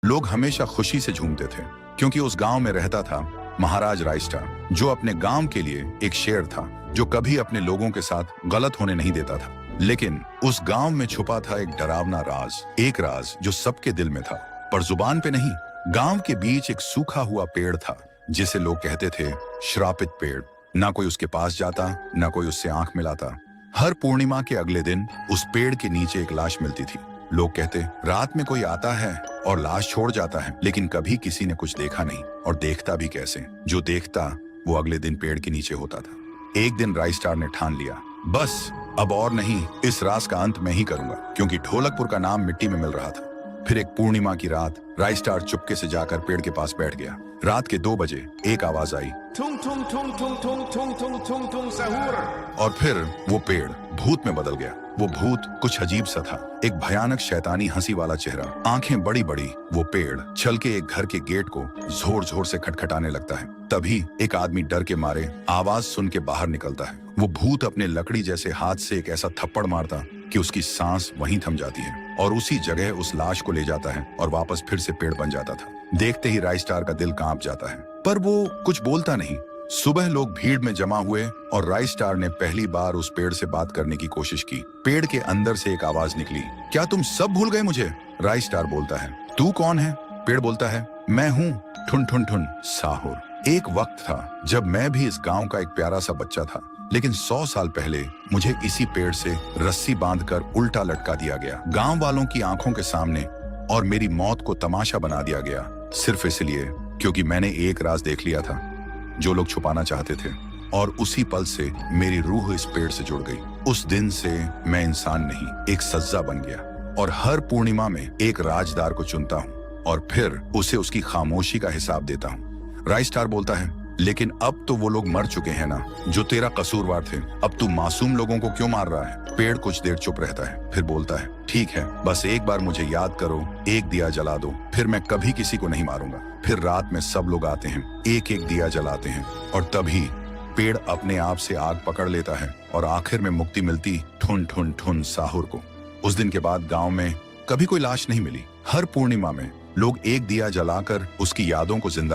लोग हमेशा खुशी से झूमते थे क्योंकि उस गांव में रहता था महाराज राइस्टार, जो अपने गांव के लिए एक शेर था जो कभी अपने लोगों के साथ गलत होने नहीं देता था। लेकिन उस गांव में छुपा था एक डरावना राज, एक राज जो सबके दिल में था पर जुबान पे नहीं। गांव के बीच एक सूखा हुआ पेड़ था जिसे लोग कहते थे श्रापित पेड़। ना कोई उसके पास जाता, ना कोई उससे आंख मिलाता। हर पूर्णिमा के अगले दिन उस पेड़ के नीचे एक लाश मिलती थी। लोग कहते रात में कोई आता है और लाश छोड़ जाता है, लेकिन कभी किसी ने कुछ देखा नहीं और देखता भी कैसे। जो देखता वो अगले दिन पेड़ के नीचे होता था। एक दिन राइस्टार ने ठान लिया, बस अब और नहीं, इस राज का अंत मैं ही करूंगा, क्योंकि ढोलकपुर का नाम मिट्टी में मिल रहा था। फिर एक पूर्णिमा की रात राइस्टार चुपके से जाकर पेड़ के पास बैठ गया। रात के 2 बजे एक आवाज आई, ठुंग ठुंग ठुंग ठुंग ठुंग ठुंग ठुंग ठुंग ठुंग सहूर। और फिर वो पेड़ भूत में बदल गया। वो भूत कुछ अजीब सा था, एक भयानक शैतानी हंसी वाला चेहरा, आंखें बड़ी बड़ी। वो पेड़ चल के एक घर के गेट को जोर जोर से खटखटाने लगता है। तभी एक आदमी डर के मारे आवाज सुन के बाहर निकलता है। वो भूत अपने लकड़ी जैसे हाथ से एक ऐसा थप्पड़ मारता कि उसकी सांस वहीं थम जाती है और उसी जगह उस लाश को ले जाता है और वापस फिर से पेड़ बन जाता था। देखते ही राइस्टार का दिल कांप जाता है, पर वो कुछ बोलता नहीं। सुबह लोग भीड़ में जमा हुए और राइस्टार ने पहली बार उस पेड़ से बात करने की कोशिश की। पेड़ के अंदर से एक आवाज निकली, क्या तुम सब भूल गए मुझे? राइस्टार बोलता है, तू कौन है? पेड़ बोलता है, मैं हूँ ठुन ठुन ठुन साहुर। एक वक्त था जब मैं भी इस गांव का एक प्यारा सा बच्चा था, लेकिन 100 साल पहले मुझे इसी पेड़ से रस्सी बांधकर उल्टा लटका दिया गया, गांव वालों की आंखों के सामने, और मेरी मौत को तमाशा बना दिया गया, सिर्फ इसलिए क्योंकि मैंने एक राज देख लिया था जो लोग छुपाना चाहते थे। और उसी पल से मेरी रूह इस पेड़ से जुड़ गई। उस दिन से मैं इंसान नहीं, एक सज्जा बन गया, और हर पूर्णिमा में एक राजदार को चुनता हूँ और फिर उसे उसकी खामोशी का हिसाब देता हूँ। राइस्टार बोलता है, लेकिन अब तो वो लोग मर चुके हैं ना जो तेरा कसूरवार थे। अब तू मासूम लोगों को क्यों मार रहा है? पेड़ कुछ देर चुप रहता है, फिर बोलता है, ठीक है, बस एक बार मुझे याद करो, एक दिया जला दो, फिर मैं कभी किसी को नहीं मारूंगा। फिर रात में सब लोग आते हैं, एक एक दिया जलाते हैं, और तभी पेड़ अपने आप से आग पकड़ लेता है और आखिर में मुक्ति मिलती ठुन ठुन ठुन साहुर को। उस दिन के बाद गांव में कभी कोई लाश नहीं मिली। हर पूर्णिमा में लोग एक दिया जलाकर उसकी यादों को जिंदा